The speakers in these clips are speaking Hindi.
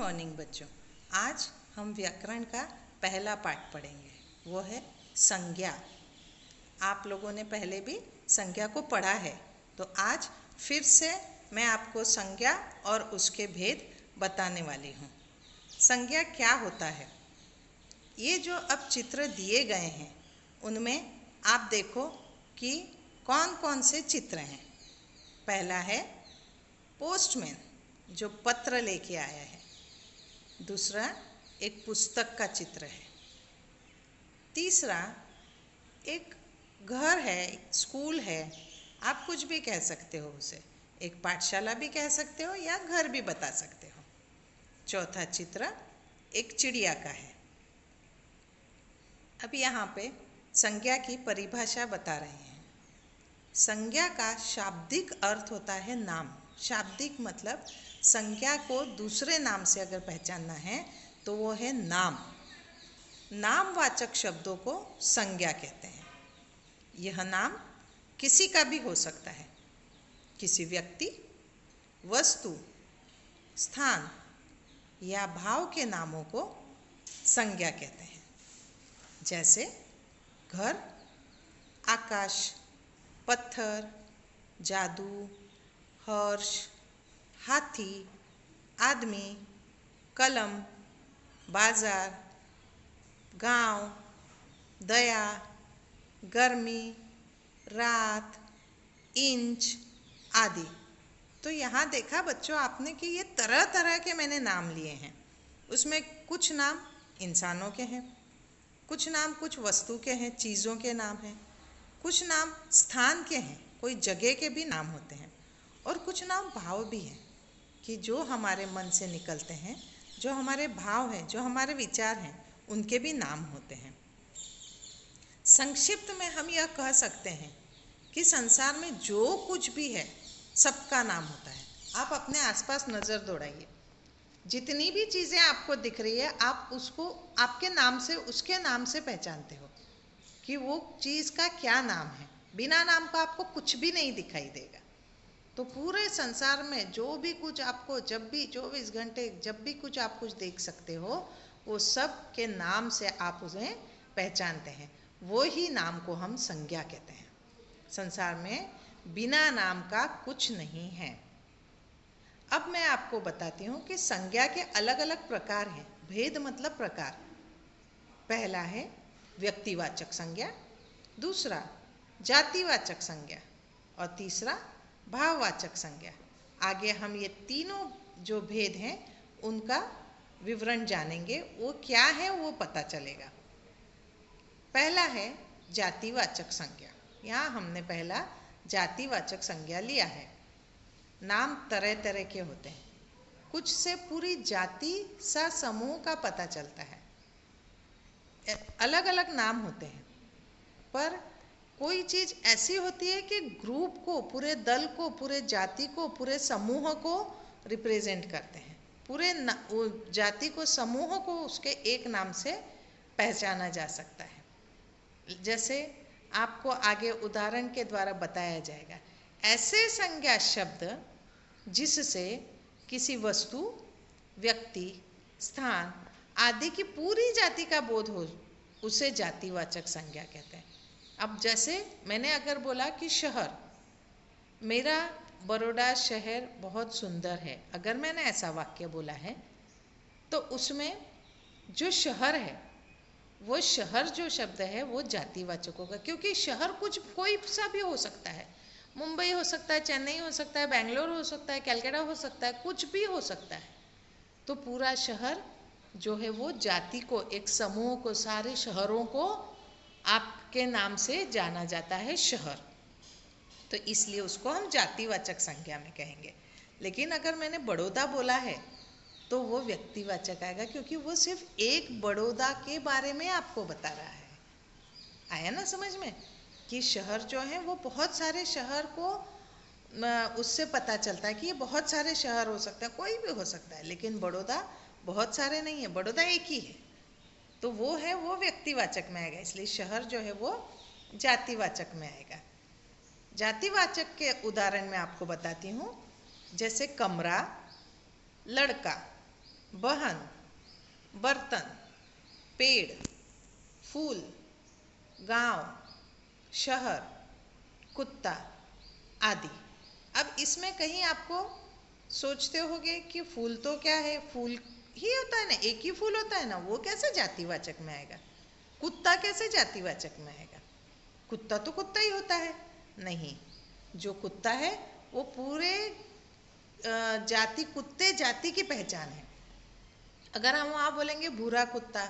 मॉर्निंग बच्चों, आज हम व्याकरण का पहला पाठ पढ़ेंगे। वो है संज्ञा। आप लोगों ने पहले भी संज्ञा को पढ़ा है, तो आज फिर से मैं आपको संज्ञा और उसके भेद बताने वाली हूँ। संज्ञा क्या होता है? ये जो अब चित्र दिए गए हैं उनमें आप देखो कि कौन कौन से चित्र हैं। पहला है पोस्टमैन, जो पत्र लेके आया है। दूसरा एक पुस्तक का चित्र है। तीसरा एक घर है, एक स्कूल है, आप कुछ भी कह सकते हो उसे। एक पाठशाला भी कह सकते हो या घर भी बता सकते हो। चौथा चित्र एक चिड़िया का है। अब यहाँ पे संज्ञा की परिभाषा बता रहे हैं। संज्ञा का शाब्दिक अर्थ होता है नाम। शाब्दिक मतलब संज्ञा को दूसरे नाम से अगर पहचानना है तो वो है नाम। नामवाचक शब्दों को संज्ञा कहते हैं। यह नाम किसी का भी हो सकता है। किसी व्यक्ति, वस्तु, स्थान या भाव के नामों को संज्ञा कहते हैं। जैसे घर, आकाश, पत्थर, जादू, हर्ष, हाथी, आदमी, कलम, बाजार, गांव, दया, गर्मी, रात, इंच आदि। तो यहाँ देखा बच्चों आपने कि ये तरह तरह के मैंने नाम लिए हैं। उसमें कुछ नाम इंसानों के हैं, कुछ नाम कुछ वस्तु के हैं, चीज़ों के नाम हैं, कुछ नाम स्थान के हैं, कोई जगह के भी नाम होते हैं, और कुछ नाम भाव भी हैं कि जो हमारे मन से निकलते हैं, जो हमारे भाव हैं, जो हमारे विचार हैं, उनके भी नाम होते हैं। संक्षिप्त में हम यह कह सकते हैं कि संसार में जो कुछ भी है सबका नाम होता है। आप अपने आसपास नज़र दौड़ाइए, जितनी भी चीज़ें आपको दिख रही है आप उसको आपके नाम से, उसके नाम से पहचानते हो कि वो चीज़ का क्या नाम है। बिना नाम का आपको कुछ भी नहीं दिखाई देगा। तो पूरे संसार में जो भी कुछ आपको, जब भी 24 घंटे जब भी कुछ आप कुछ देख सकते हो, वो सब के नाम से आप उन्हें पहचानते हैं। वो ही नाम को हम संज्ञा कहते हैं। संसार में बिना नाम का कुछ नहीं है। अब मैं आपको बताती हूँ कि संज्ञा के अलग अलग प्रकार हैं। भेद मतलब प्रकार। पहला है व्यक्तिवाचक संज्ञा, दूसरा जातिवाचक संज्ञा और तीसरा भाववाचक संज्ञा। आगे हम ये तीनों जो भेद हैं उनका विवरण जानेंगे। वो क्या है वो पता चलेगा। पहला है जातिवाचक संज्ञा। यहाँ हमने पहला जातिवाचक संज्ञा लिया है। नाम तरह तरह के होते हैं। कुछ से पूरी जाति सा समूह का पता चलता है। अलग अलग नाम होते हैं, पर कोई चीज़ ऐसी होती है कि ग्रुप को, पूरे दल को, पूरे जाति को, पूरे समूह को रिप्रेजेंट करते हैं। पूरे जाति को, समूह को उसके एक नाम से पहचाना जा सकता है। जैसे आपको आगे उदाहरण के द्वारा बताया जाएगा। ऐसे संज्ञा शब्द जिससे किसी वस्तु, व्यक्ति, स्थान आदि की पूरी जाति का बोध हो, उसे जातिवाचक संज्ञा कहते हैं। अब जैसे मैंने अगर बोला कि शहर, मेरा बड़ौदा शहर बहुत सुंदर है, अगर मैंने ऐसा वाक्य बोला है तो उसमें जो शहर है, वो शहर जो शब्द है वो जातिवाचक होगा। क्योंकि शहर कुछ कोई सा भी हो सकता है। मुंबई हो सकता है, चेन्नई हो सकता है, बेंगलोर हो सकता है, कलकत्ता हो सकता है, कुछ भी हो सकता है। तो पूरा शहर जो है वो जाति को, एक समूह को, सारे शहरों को आपके नाम से जाना जाता है शहर। तो इसलिए उसको हम जातिवाचक संज्ञा में कहेंगे। लेकिन अगर मैंने बड़ौदा बोला है तो वो व्यक्तिवाचक आएगा, क्योंकि वो सिर्फ एक बड़ौदा के बारे में आपको बता रहा है। आया ना समझ में कि शहर जो है वो बहुत सारे शहर को उससे पता चलता है कि ये बहुत सारे शहर हो सकते हैं, कोई भी हो सकता है। लेकिन बड़ौदा बहुत सारे नहीं है, बड़ौदा एक ही है। तो वो है, वो व्यक्तिवाचक में आएगा। इसलिए शहर जो है वो जातिवाचक में आएगा। जातिवाचक के उदाहरण में आपको बताती हूँ। जैसे कमरा, लड़का, बहन, बर्तन, पेड़, फूल, गांव, शहर, कुत्ता आदि। अब इसमें कहीं आपको सोचते होगे कि फूल तो क्या है, फूल ही होता है ना, एक ही फूल होता है ना, वो कैसे जातिवाचक में आएगा? कुत्ता कैसे जातिवाचक में आएगा? कुत्ता तो कुत्ता ही होता है। नहीं, जो कुत्ता है वो पूरे जाति, कुत्ते जाति की पहचान है। अगर हम वहाँ बोलेंगे भूरा कुत्ता,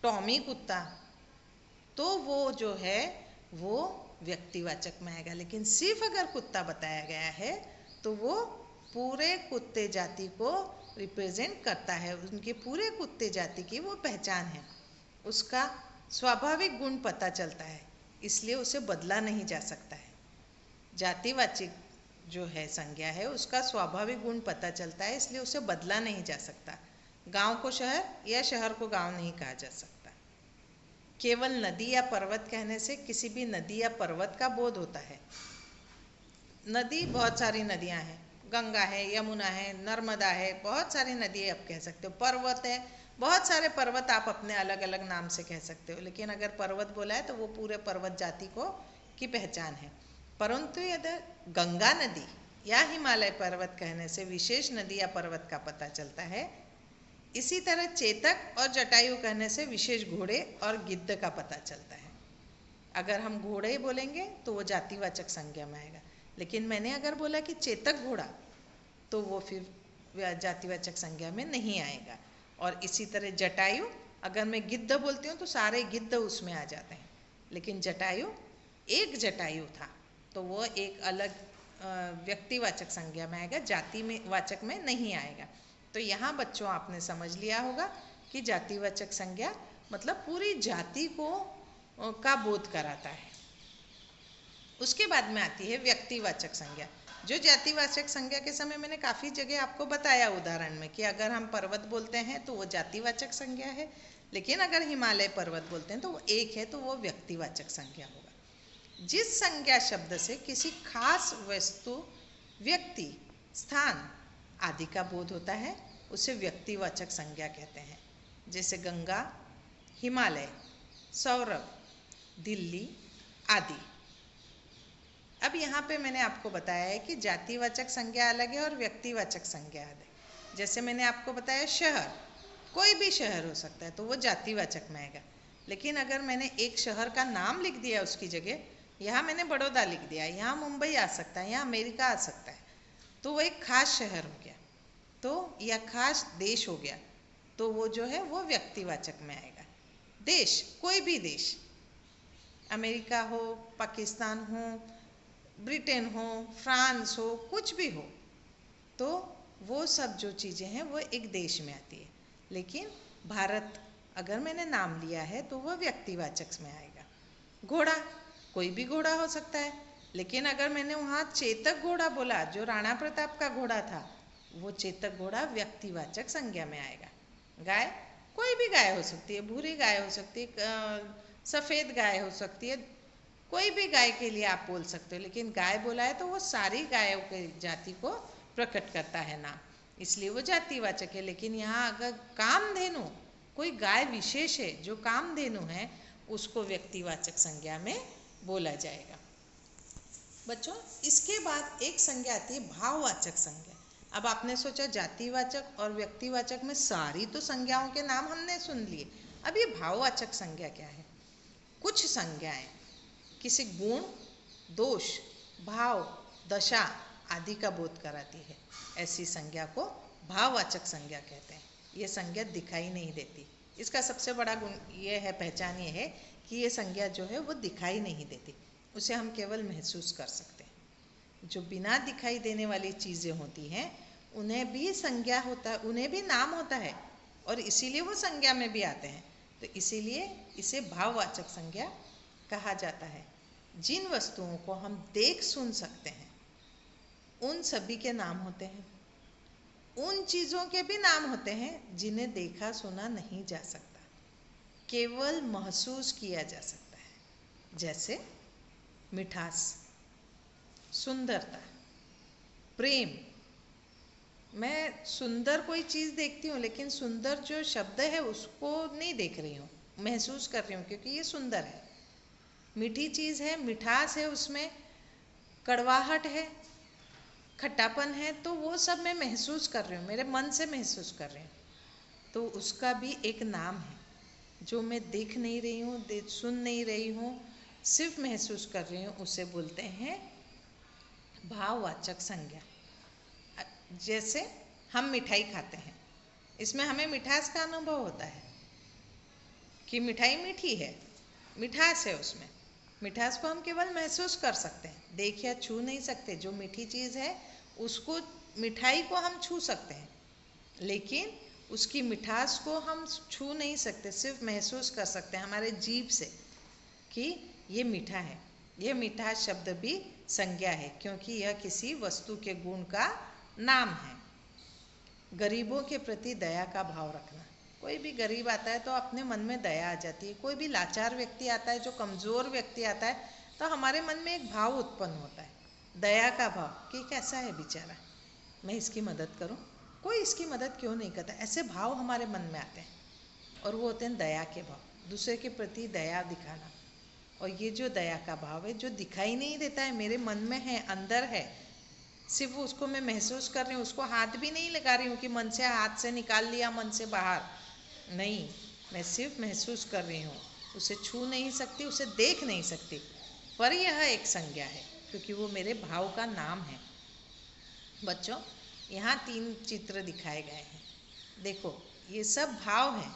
टॉमी कुत्ता, तो वो जो है वो व्यक्तिवाचक में आएगा। लेकिन सिर्फ अगर कुत्ता बताया गया है तो वो पूरे कुत्ते जाति को रिप्रेजेंट करता है, उनके पूरे कुत्ते जाति की वो पहचान है, उसका स्वाभाविक गुण पता चलता है, इसलिए उसे बदला नहीं जा सकता है। जातिवाचक जो है संज्ञा है उसका स्वाभाविक गुण पता चलता है, इसलिए उसे बदला नहीं जा सकता। गांव को शहर या शहर को गांव नहीं कहा जा सकता। केवल नदी या पर्वत कहने से किसी भी नदी या पर्वत का बोध होता है। नदी, बहुत सारी नदियां हैं, गंगा है, यमुना है, नर्मदा है, बहुत सारी नदी आप कह सकते हो। पर्वत है, बहुत सारे पर्वत आप अपने अलग अलग नाम से कह सकते हो, लेकिन अगर पर्वत बोला है तो वो पूरे पर्वत जाति को की पहचान है। परंतु यदि गंगा नदी या हिमालय पर्वत कहने से विशेष नदी या पर्वत का पता चलता है। इसी तरह चेतक और जटायु कहने से विशेष घोड़े और गिद्ध का पता चलता है। अगर हम घोड़े बोलेंगे तो वो जातिवाचक संज्ञा में आएगा, लेकिन मैंने अगर बोला कि चेतक घोड़ा तो वो फिर जातिवाचक संज्ञा में नहीं आएगा। और इसी तरह जटायु, अगर मैं गिद्ध बोलती हूँ तो सारे गिद्ध उसमें आ जाते हैं, लेकिन जटायु एक जटायु था तो वो एक अलग व्यक्तिवाचक संज्ञा में आएगा, जाति में वाचक में नहीं आएगा। तो यहाँ बच्चों आपने समझ लिया होगा कि जातिवाचक संज्ञा मतलब पूरी जाति को का बोध कराता है। उसके बाद में आती है व्यक्तिवाचक संज्ञा। जो जातिवाचक संज्ञा के समय मैंने काफ़ी जगह आपको बताया उदाहरण में कि अगर हम पर्वत बोलते हैं तो वो जातिवाचक संज्ञा है, लेकिन अगर हिमालय पर्वत बोलते हैं तो वो एक है तो वो व्यक्तिवाचक संज्ञा होगा। जिस संज्ञा शब्द से किसी खास वस्तु, व्यक्ति, स्थान आदि का बोध होता है उसे व्यक्तिवाचक संज्ञा कहते हैं। जैसे गंगा, हिमालय, सौरभ, दिल्ली आदि। अब यहाँ पे मैंने आपको बताया है कि जातिवाचक संज्ञा अलग है और व्यक्तिवाचक संज्ञा अलग है। जैसे मैंने आपको बताया शहर, कोई भी शहर हो सकता है तो वो जातिवाचक में आएगा। लेकिन अगर मैंने एक शहर का नाम लिख दिया उसकी जगह, यहाँ मैंने बड़ौदा लिख दिया, यहाँ मुंबई आ सकता है, यहाँ अमेरिका आ सकता है, तो वो एक खास शहर हो गया, तो या खास देश हो गया, तो वो जो है वो व्यक्तिवाचक में आएगा। देश, कोई भी देश, अमेरिका हो, पाकिस्तान हो, ब्रिटेन हो, फ्रांस हो, कुछ भी हो, तो वो सब जो चीज़ें हैं वो एक देश में आती है। लेकिन भारत अगर मैंने नाम लिया है तो वह व्यक्तिवाचक में आएगा। घोड़ा, कोई भी घोड़ा हो सकता है, लेकिन अगर मैंने वहाँ चेतक घोड़ा बोला जो राणा प्रताप का घोड़ा था, वो चेतक घोड़ा व्यक्तिवाचक संज्ञा में आएगा। गाय, कोई भी गाय हो सकती है, भूरी गाय हो सकती है, सफ़ेद गाय हो सकती है, कोई भी गाय के लिए आप बोल सकते हो, लेकिन गाय बोला है तो वो सारी गायों के जाति को प्रकट करता है नाम, इसलिए वो जातिवाचक है। लेकिन यहाँ अगर कामधेनु, कोई गाय विशेष है जो कामधेनु है, उसको व्यक्तिवाचक संज्ञा में बोला जाएगा। बच्चों, इसके बाद एक संज्ञा आती है भाववाचक संज्ञा। अब आपने सोचा जातिवाचक और व्यक्तिवाचक में सारी तो संज्ञाओं के नाम हमने सुन लिए, अब ये भाववाचक संज्ञा क्या है? कुछ संज्ञाएं किसी गुण, दोष, भाव, दशा आदि का बोध कराती है, ऐसी संज्ञा को भाववाचक संज्ञा कहते हैं। ये संज्ञा दिखाई नहीं देती, इसका सबसे बड़ा गुण ये है, पहचान ये है कि ये संज्ञा जो है वो दिखाई नहीं देती, उसे हम केवल महसूस कर सकते हैं। जो बिना दिखाई देने वाली चीज़ें होती हैं उन्हें भी संज्ञा होता है, उन्हें भी नाम होता है और इसीलिए वो संज्ञा में भी आते हैं, तो इसीलिए इसे भाववाचक संज्ञा कहा जाता है। जिन वस्तुओं को हम देख सुन सकते हैं उन सभी के नाम होते हैं। उन चीज़ों के भी नाम होते हैं जिन्हें देखा सुना नहीं जा सकता, केवल महसूस किया जा सकता है। जैसे मिठास, सुंदरता, प्रेम, मैं सुंदर कोई चीज़ देखती हूँ, लेकिन सुंदर जो शब्द है उसको नहीं देख रही हूँ, महसूस कर रही हूँ, क्योंकि ये सुंदर है, मीठी चीज़ है, मिठास है, उसमें कड़वाहट है, खट्टापन है, तो वो सब मैं महसूस कर रही हूँ, मेरे मन से महसूस कर रही हूँ। तो उसका भी एक नाम है, जो मैं देख नहीं रही हूँ, सुन नहीं रही हूँ, सिर्फ महसूस कर रही हूँ, उसे बोलते हैं भाववाचक संज्ञा। जैसे हम मिठाई खाते हैं, इसमें हमें मिठास का अनुभव होता है कि मिठाई मीठी है, मिठास है, उसमें मिठास को हम केवल महसूस कर सकते हैं, देख या छू नहीं सकते। जो मीठी चीज़ है उसको, मिठाई को हम छू सकते हैं, लेकिन उसकी मिठास को हम छू नहीं सकते, सिर्फ महसूस कर सकते हैं हमारे जीभ से कि ये मीठा है। यह मीठा शब्द भी संज्ञा है, क्योंकि यह किसी वस्तु के गुण का नाम है। गरीबों के प्रति दया का भाव रखना। कोई भी गरीब आता है तो अपने मन में दया आ जाती है, कोई भी लाचार व्यक्ति आता है, जो कमज़ोर व्यक्ति आता है, तो हमारे मन में एक भाव उत्पन्न होता है, दया का भाव, कि कैसा है बेचारा, मैं इसकी मदद करूं, कोई इसकी मदद क्यों नहीं करता, ऐसे भाव हमारे मन में आते हैं, और वो होते हैं दया के भाव, दूसरे के प्रति दया दिखाना। और ये जो दया का भाव है, जो दिखाई नहीं देता है, मेरे मन में है, अंदर है, सिर्फ उसको मैं महसूस कर रही हूँ, उसको हाथ भी नहीं लगा रही हूँ कि मन से, हाथ से निकाल लिया मन से बाहर, नहीं, मैं सिर्फ महसूस कर रही हूँ, उसे छू नहीं सकती, उसे देख नहीं सकती, पर यह एक संज्ञा है, क्योंकि वो मेरे भाव का नाम है। बच्चों, यहाँ 3 चित्र दिखाए गए हैं, देखो ये सब भाव हैं।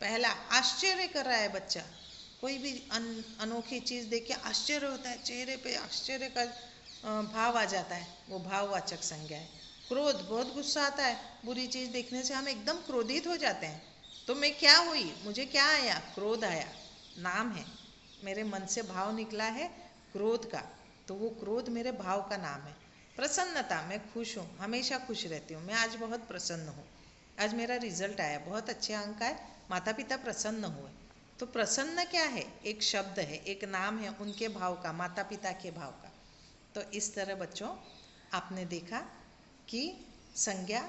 पहला, आश्चर्य कर रहा है बच्चा, कोई भी अनोखी चीज़ देख के आश्चर्य होता है, चेहरे पे आश्चर्य का भाव आ जाता है, वो भाववाचक संज्ञा है। क्रोध, बहुत गुस्सा आता है, बुरी चीज़ देखने से हम एकदम क्रोधित हो जाते हैं, तो मैं क्या हुई, मुझे क्या आया, क्रोध आया, नाम है, मेरे मन से भाव निकला है क्रोध का, तो वो क्रोध मेरे भाव का नाम है। प्रसन्नता, मैं खुश हूँ, हमेशा खुश रहती हूँ, मैं आज बहुत प्रसन्न हूँ, आज मेरा रिजल्ट आया, बहुत अच्छे अंक आए, माता पिता प्रसन्न हुए, तो प्रसन्न क्या है, एक शब्द है, एक नाम है उनके भाव का, माता पिता के भाव का। तो इस तरह बच्चों, आपने देखा कि संज्ञा,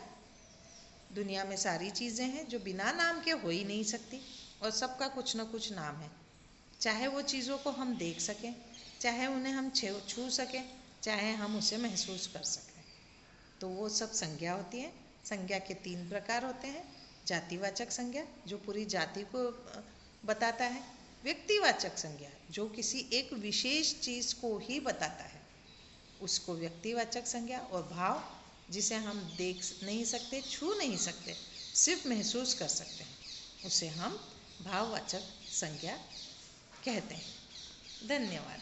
दुनिया में सारी चीज़ें हैं जो बिना नाम के हो ही नहीं सकती, और सबका कुछ ना कुछ नाम है, चाहे वो चीज़ों को हम देख सकें, चाहे उन्हें हम छू सकें, चाहे हम उसे महसूस कर सकें, तो वो सब संज्ञा होती है। संज्ञा के 3 प्रकार होते हैं, जातिवाचक संज्ञा, जो पूरी जाति को बताता है, व्यक्तिवाचक संज्ञा, जो किसी एक विशेष चीज़ को ही बताता है, उसको व्यक्तिवाचक संज्ञा, और भाव, जिसे हम देख नहीं सकते, छू नहीं सकते, सिर्फ महसूस कर सकते हैं, उसे हम भाववाचक संज्ञा कहते हैं। धन्यवाद।